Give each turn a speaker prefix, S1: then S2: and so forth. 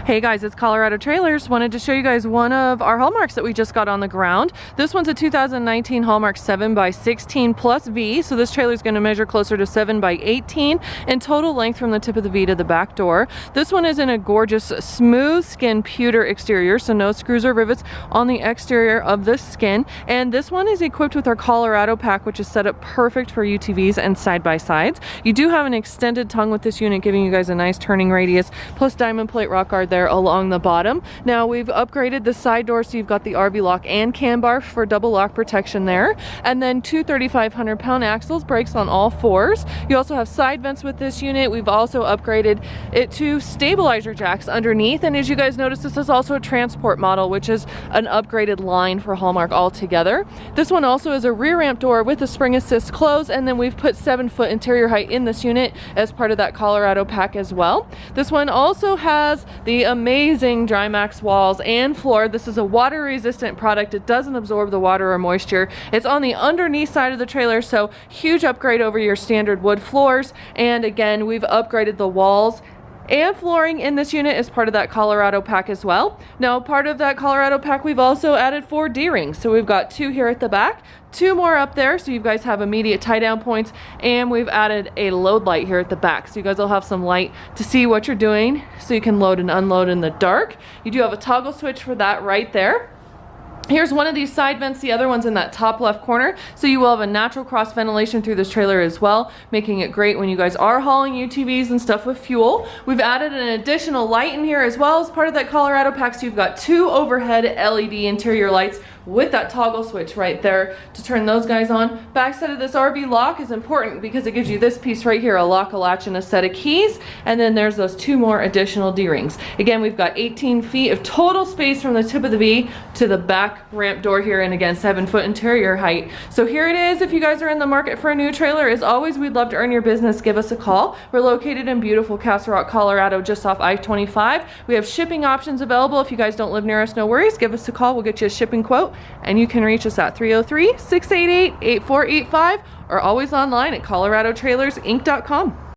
S1: Hey guys, it's Colorado Trailers. Wanted to show you guys one of our Haulmarks that we just got on the ground. This one's a 2019 Haulmark 7x16 plus V, so this trailer is going to measure closer to 7x18 in total length from the tip of the V to the back door. This one is in a gorgeous smooth skin pewter exterior, so no screws or rivets on the exterior of the skin. And this one is equipped with our Colorado Pack, which is set up perfect for UTVs and side-by-sides. You do have an extended tongue with this unit, giving you guys a nice turning radius, plus diamond plate rock guard there along the bottom. Now we've upgraded the side door, so you've got the RV lock and cam bar for double lock protection there, and then two 3,500-pound axles, brakes on all fours. You also have side vents with this unit. We've also upgraded it to stabilizer jacks underneath, and as you guys notice, this is also a transport model, which is an upgraded line for Haulmark altogether. This one also is a rear ramp door with a spring assist close, and then we've put 7-foot interior height in this unit as part of that Colorado Pack as well. This one also has the amazing Drymax walls and floor. This is a water resistant product. It doesn't absorb the water or moisture. It's on the underneath side of the trailer, so huge upgrade over your standard wood floors. And again, we've upgraded the walls and flooring in this unit as part of that Colorado Pack as well. Now, part of that Colorado Pack, we've also added 4 D-rings. So we've got 2 here at the back, 2 more up there, so you guys have immediate tie down points, and we've added a load light here at the back, so you guys will have some light to see what you're doing, so you can load and unload in the dark. You do have a toggle switch for that right there. Here's one of these side vents, the other one's in that top left corner, so you will have a natural cross ventilation through this trailer as well, making it great when you guys are hauling UTVs and stuff with fuel. We've added an additional light in here as well as part of that Colorado Pack, so you've got 2 overhead LED interior lights with that toggle switch right there to turn those guys on. Backside of this RV lock is important because it gives you this piece right here, a lock, a latch, and a set of keys, and then there's those 2 more additional D-rings. Again, we've got 18 feet of total space from the tip of the V to the back ramp door here, and again, 7-foot interior height. So here it is. If you guys are in the market for a new trailer, as always, we'd love to earn your business. Give us a call. We're located in beautiful Castle Rock, Colorado, just off I-25. We have shipping options available. If you guys don't live near us, no worries. Give us a call. We'll get you a shipping quote, and you can reach us at 303-688-8485 or always online at coloradotrailersinc.com.